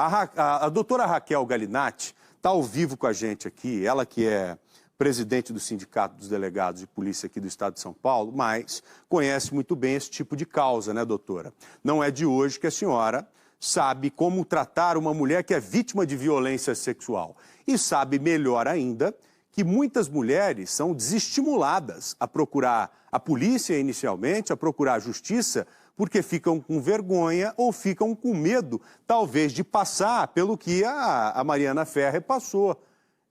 A doutora Raquel Galinatti está ao vivo com a gente aqui, ela que é presidente do Sindicato dos Delegados de Polícia aqui do Estado de São Paulo, mas conhece muito bem esse tipo de causa, né, doutora? Não é de hoje que a senhora sabe como tratar uma mulher que é vítima de violência sexual. E sabe melhor ainda que muitas mulheres são desestimuladas a procurar a polícia inicialmente, a procurar a justiça, porque ficam com vergonha ou ficam com medo, talvez, de passar pelo que a Mariana Ferrer passou.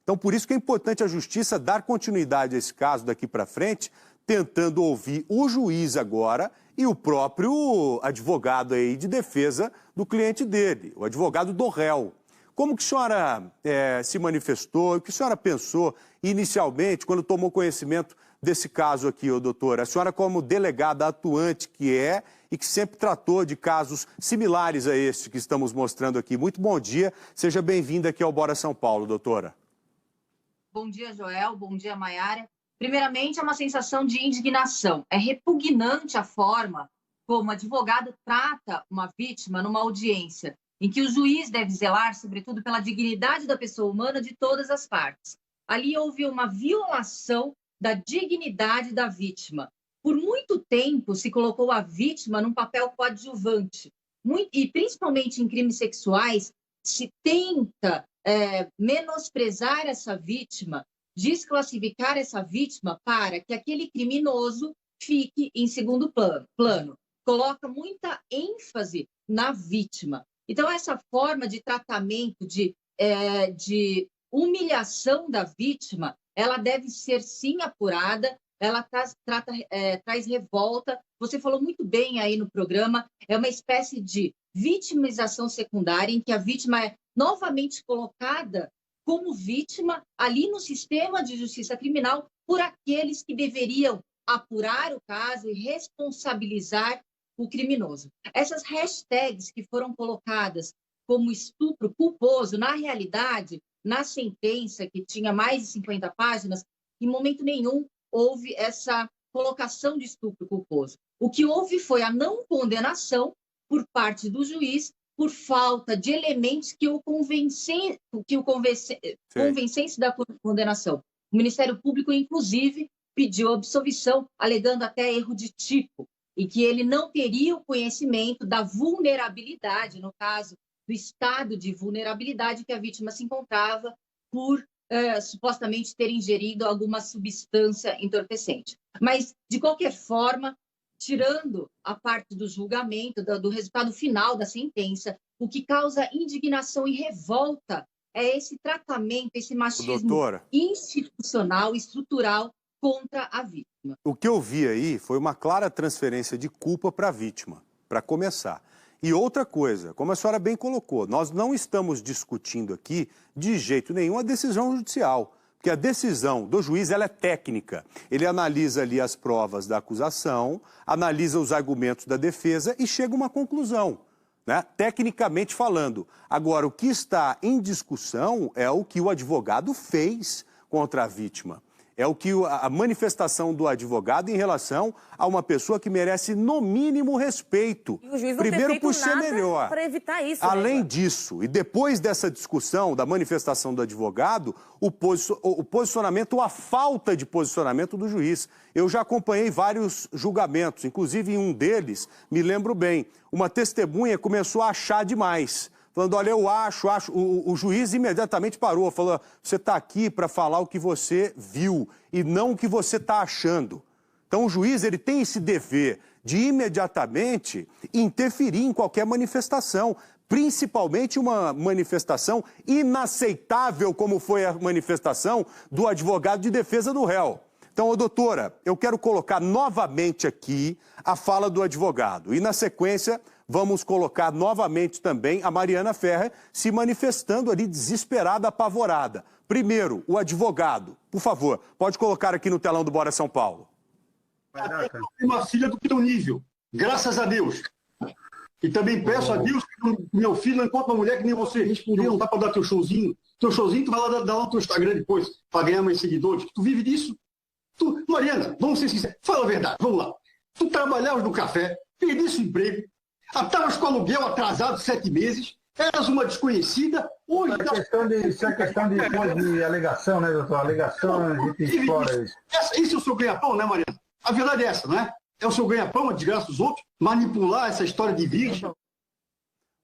Então, por isso que é importante a justiça dar continuidade a esse caso daqui para frente, tentando ouvir o juiz agora e o próprio advogado aí de defesa do cliente dele, o advogado do réu. Como que a senhora se manifestou, o que a senhora pensou inicialmente quando tomou conhecimento desse caso aqui, doutora? A senhora como delegada atuante que é e que sempre tratou de casos similares a este que estamos mostrando aqui. Muito bom dia, seja bem-vinda aqui ao Bora São Paulo, doutora. Bom dia, Joel, bom dia, Maiara. Primeiramente, é uma sensação de indignação. É repugnante a forma como o advogado trata uma vítima numa audiência, em que o juiz deve zelar, sobretudo, pela dignidade da pessoa humana de todas as partes. Ali houve uma violação da dignidade da vítima. Por muito tempo se colocou a vítima num papel coadjuvante. E principalmente em crimes sexuais, se tenta menosprezar essa vítima, desclassificar essa vítima para que aquele criminoso fique em segundo plano. Coloca muita ênfase na vítima. Então, essa forma de tratamento, de humilhação da vítima, ela deve ser, sim, apurada, ela traz revolta. Você falou muito bem aí no programa, é uma espécie de vitimização secundária, em que a vítima é novamente colocada como vítima ali no sistema de justiça criminal por aqueles que deveriam apurar o caso e responsabilizar o criminoso. Essas hashtags que foram colocadas como estupro culposo, na realidade, na sentença, que tinha mais de 50 páginas, em momento nenhum houve essa colocação de estupro culposo. O que houve foi a não condenação por parte do juiz por falta de elementos que o convencesse da condenação. O Ministério Público, inclusive, pediu absolvição, alegando até erro de tipo, e que ele não teria o conhecimento da vulnerabilidade, no caso do estado de vulnerabilidade que a vítima se encontrava por supostamente ter ingerido alguma substância entorpecente. Mas, de qualquer forma, tirando a parte do julgamento, do resultado final da sentença, o que causa indignação e revolta é esse tratamento, esse machismo institucional, estrutural contra a vítima. O que eu vi aí foi uma clara transferência de culpa para a vítima, para começar. E outra coisa, como a senhora bem colocou, nós não estamos discutindo aqui de jeito nenhum a decisão judicial. Porque a decisão do juiz ela é técnica. Ele analisa ali as provas da acusação, analisa os argumentos da defesa e chega a uma conclusão, né? Tecnicamente falando. Agora, o que está em discussão é o que o advogado fez contra a vítima. É o que a manifestação do advogado em relação a uma pessoa que merece, no mínimo, respeito. E o juiz não primeiro por ser nada melhor. para evitar isso. Além disso, e depois dessa discussão da manifestação do advogado, o posicionamento ou a falta de posicionamento do juiz. Eu já acompanhei vários julgamentos, inclusive em um deles, me lembro bem, uma testemunha começou a achar demais. Falando, olha, eu acho. O juiz imediatamente parou, falou, você está aqui para falar o que você viu e não o que você está achando. Então, o juiz ele tem esse dever de imediatamente interferir em qualquer manifestação, principalmente uma manifestação inaceitável, como foi a manifestação do advogado de defesa do réu. Então, doutora, eu quero colocar novamente aqui a fala do advogado e, na sequência, vamos colocar novamente também a Mariana Ferrer se manifestando ali desesperada, apavorada. Primeiro, o advogado. Por favor, pode colocar aqui no telão do Bora São Paulo. Uma filha do teu nível, graças a Deus. E também peço a Deus que meu filho não encontre uma mulher que nem você. Respondeu, não dá para dar teu showzinho. Teu showzinho tu vai lá dar lá no teu Instagram depois, para ganhar mais seguidores. Tu vive disso? Tu, Mariana, vamos ser sinceros. Fala a verdade, vamos lá. Tu trabalhavas no café, perdesse o emprego, estavas com aluguel atrasado 7 meses, Eras uma desconhecida, hoje... Isso é questão de alegação, né, doutor? Alegação, a gente explora isso. Esse é o seu ganha-pão, né, Mariana? A verdade é essa, não é? É o seu ganha-pão, a desgraça dos outros, manipular essa história de vítima.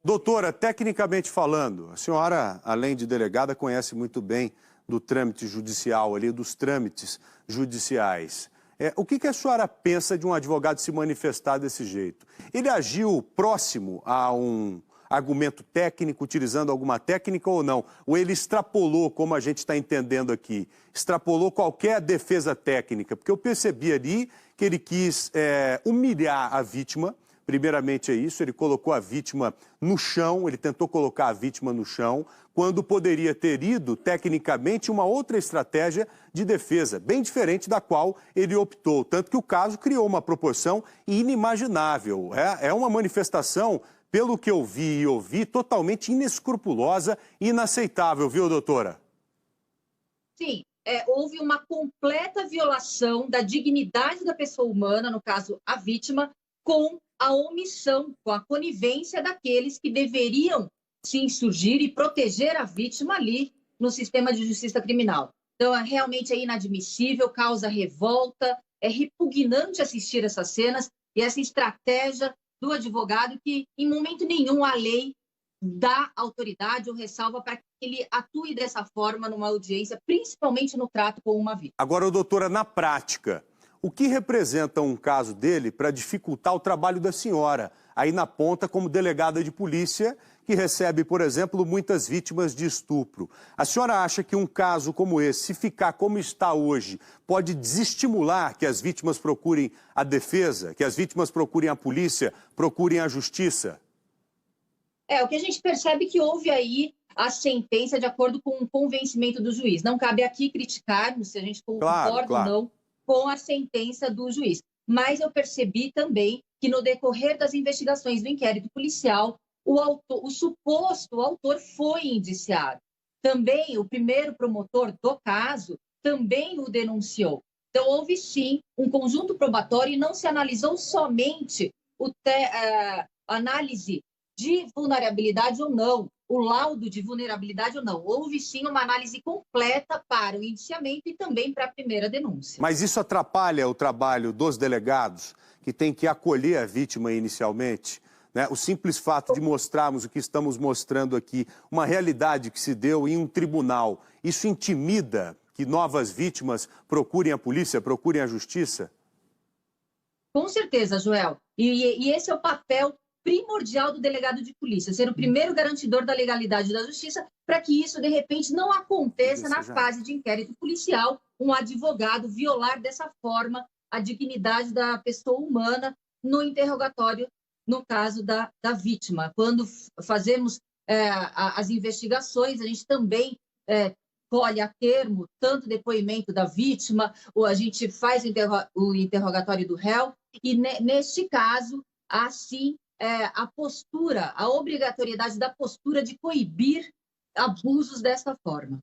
Doutora, tecnicamente falando, a senhora, além de delegada, conhece muito bem do trâmite judicial ali, dos trâmites judiciais. O que a senhora pensa de um advogado se manifestar desse jeito? Ele agiu próximo a um argumento técnico, utilizando alguma técnica ou não? Ou ele extrapolou, como a gente está entendendo aqui, extrapolou qualquer defesa técnica? Porque eu percebi ali que ele quis humilhar a vítima. Primeiramente é isso, ele colocou a vítima no chão, ele tentou colocar a vítima no chão, quando poderia ter ido, tecnicamente, uma outra estratégia de defesa, bem diferente da qual ele optou. Tanto que o caso criou uma proporção inimaginável. É uma manifestação, pelo que eu vi e ouvi, totalmente inescrupulosa e inaceitável, viu, doutora? Sim, houve uma completa violação da dignidade da pessoa humana, no caso, a vítima, com a omissão, com a conivência daqueles que deveriam se insurgir e proteger a vítima ali no sistema de justiça criminal. Então, realmente é inadmissível, causa revolta, é repugnante assistir essas cenas e essa estratégia do advogado que, em momento nenhum, a lei dá autoridade ou ressalva para que ele atue dessa forma numa audiência, principalmente no trato com uma vítima. Agora, doutora, na prática, o que representa um caso dele para dificultar o trabalho da senhora, aí na ponta como delegada de polícia, que recebe, por exemplo, muitas vítimas de estupro? A senhora acha que um caso como esse, se ficar como está hoje, pode desestimular que as vítimas procurem a defesa, que as vítimas procurem a polícia, procurem a justiça? O que a gente percebe que houve aí a sentença de acordo com o convencimento do juiz. Não cabe aqui criticar se a gente concorda ou não com a sentença do juiz. Mas eu percebi também que no decorrer das investigações do inquérito policial, o suposto autor foi indiciado. Também o primeiro promotor do caso também o denunciou. Então, houve sim um conjunto probatório e não se analisou somente a análise de vulnerabilidade ou não, o laudo de vulnerabilidade ou não. Houve sim uma análise completa para o indiciamento e também para a primeira denúncia. Mas isso atrapalha o trabalho dos delegados, que têm que acolher a vítima inicialmente? Né? O simples fato de mostrarmos o que estamos mostrando aqui, uma realidade que se deu em um tribunal, isso intimida que novas vítimas procurem a polícia, procurem a justiça? Com certeza, Joel. E esse é o papel primordial do delegado de polícia, ser o primeiro garantidor da legalidade da justiça, para que isso, de repente, não aconteça na fase de inquérito policial, um advogado violar dessa forma a dignidade da pessoa humana no interrogatório, no caso da vítima. Quando fazemos as investigações, a gente também colhe a termo tanto depoimento da vítima, ou a gente faz o interrogatório do réu, e neste caso, assim, a postura, a obrigatoriedade da postura de coibir abusos dessa forma.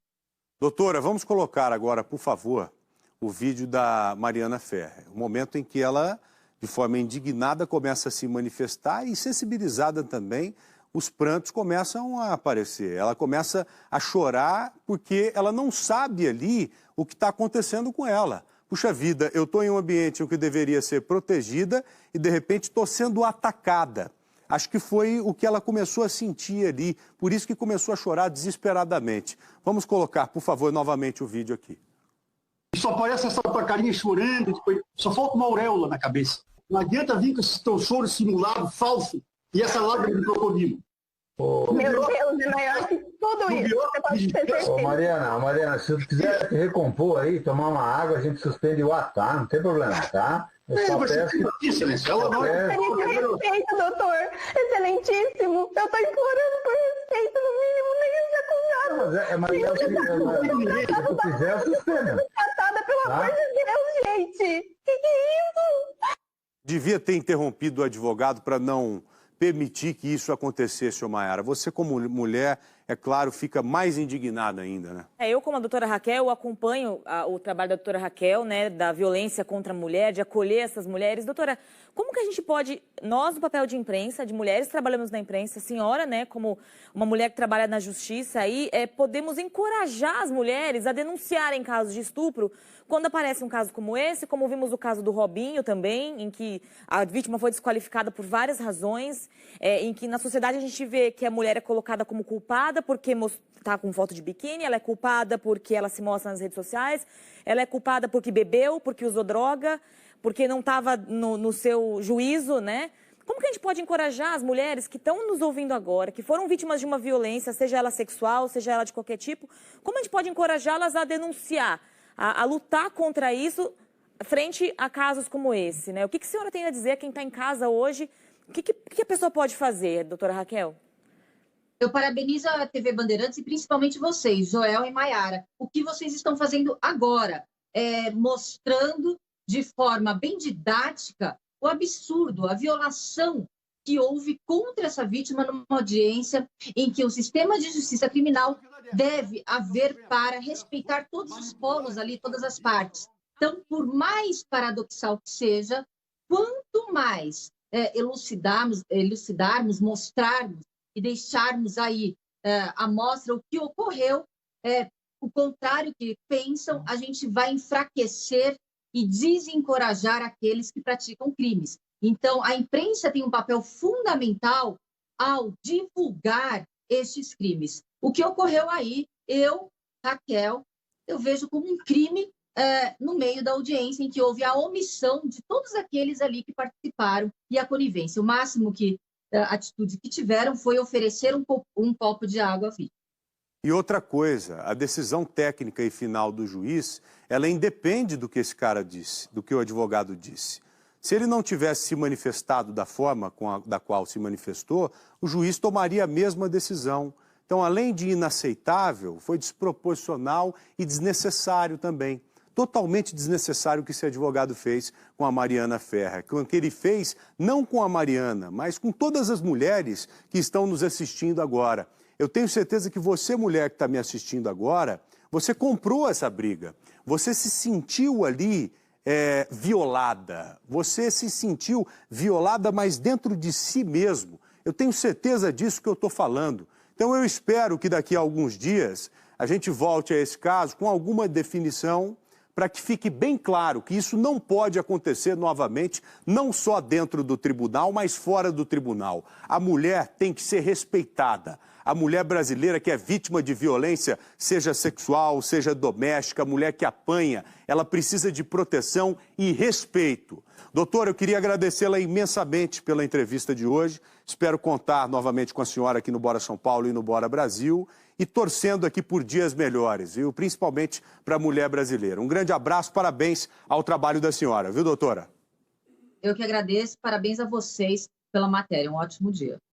Doutora, vamos colocar agora, por favor, o vídeo da Mariana Ferrer. O momento em que ela, de forma indignada, começa a se manifestar e sensibilizada também, os prantos começam a aparecer. Ela começa a chorar porque ela não sabe ali o que está acontecendo com ela. Puxa vida, eu estou em um ambiente em que deveria ser protegida e, de repente, estou sendo atacada. Acho que foi o que ela começou a sentir ali, por isso que começou a chorar desesperadamente. Vamos colocar, por favor, novamente o vídeo aqui. Só aparece essa tua carinha chorando, só falta uma auréola na cabeça. Não adianta vir com esse teu choro simulado, falso, e essa lágrima de crocodilo. Meu Deus, é maior que tudo isso. Você pode ter certeza. Mariana, se você quiser se recompor aí, tomar uma água, a gente suspende o ato, tá? Não tem problema, tá? Excelência, respeito, doutor. Excelentíssimo. Eu tô implorando por respeito, no mínimo, nem isso se tu quiser, eu suspendo. Tratada, pelo amor de Deus, gente. Que é isso? Devia ter interrompido o advogado para não permitir que isso acontecesse, ô Mayara? Você, como mulher, é claro, fica mais indignada ainda, né? Eu, como a doutora Raquel, acompanho o trabalho da doutora Raquel, né, da violência contra a mulher, de acolher essas mulheres. Doutora, como que a gente pode, nós, no papel de imprensa, de mulheres que trabalhamos na imprensa, a senhora, né, como uma mulher que trabalha na justiça, aí, podemos encorajar as mulheres a denunciarem casos de estupro quando aparece um caso como esse, como vimos o caso do Robinho também, em que a vítima foi desqualificada por várias razões, em que na sociedade a gente vê que a mulher é colocada como culpada porque está com foto de biquíni, ela é culpada porque ela se mostra nas redes sociais, ela é culpada porque bebeu, porque usou droga, porque não estava no seu juízo, né? Como que a gente pode encorajar as mulheres que estão nos ouvindo agora, que foram vítimas de uma violência, seja ela sexual, seja ela de qualquer tipo, como a gente pode encorajá-las a denunciar, a lutar contra isso frente a casos como esse, né? O que a senhora tem a dizer a quem está em casa hoje? O que a pessoa pode fazer, doutora Raquel? Eu parabenizo a TV Bandeirantes e principalmente vocês, Joel e Mayara. O que vocês estão fazendo agora? Mostrando de forma bem didática o absurdo, a violação que houve contra essa vítima numa audiência em que o sistema de justiça criminal deve haver para respeitar todos os polos ali, todas as partes. Então, por mais paradoxal que seja, quanto mais elucidarmos, mostrarmos e deixarmos aí à mostra o que ocorreu, o contrário que pensam, a gente vai enfraquecer e desencorajar aqueles que praticam crimes. Então, a imprensa tem um papel fundamental ao divulgar estes crimes. O que ocorreu aí, Raquel, eu vejo como um crime no meio da audiência, em que houve a omissão de todos aqueles ali que participaram e a conivência. O máximo a atitude que tiveram foi oferecer um copo de água à vítima. E outra coisa, a decisão técnica e final do juiz, ela independe do que esse cara disse, do que o advogado disse. Se ele não tivesse se manifestado da forma da qual se manifestou, o juiz tomaria a mesma decisão. Então, além de inaceitável, foi desproporcional e desnecessário também. Totalmente desnecessário o que esse advogado fez com a Mariana Ferrer. O que ele fez, não com a Mariana, mas com todas as mulheres que estão nos assistindo agora. Eu tenho certeza que você, mulher que está me assistindo agora, você comprou essa briga. Você se sentiu ali violada. Você se sentiu violada, mas dentro de si mesmo. Eu tenho certeza disso que eu estou falando. Então eu espero que daqui a alguns dias a gente volte a esse caso com alguma definição para que fique bem claro que isso não pode acontecer novamente, não só dentro do tribunal, mas fora do tribunal. A mulher tem que ser respeitada. A mulher brasileira que é vítima de violência, seja sexual, seja doméstica, a mulher que apanha, ela precisa de proteção e respeito. Doutora, eu queria agradecê-la imensamente pela entrevista de hoje. Espero contar novamente com a senhora aqui no Bora São Paulo e no Bora Brasil e torcendo aqui por dias melhores, viu? Principalmente para a mulher brasileira. Um grande abraço, parabéns ao trabalho da senhora, viu, doutora? Eu que agradeço, parabéns a vocês pela matéria. Um ótimo dia.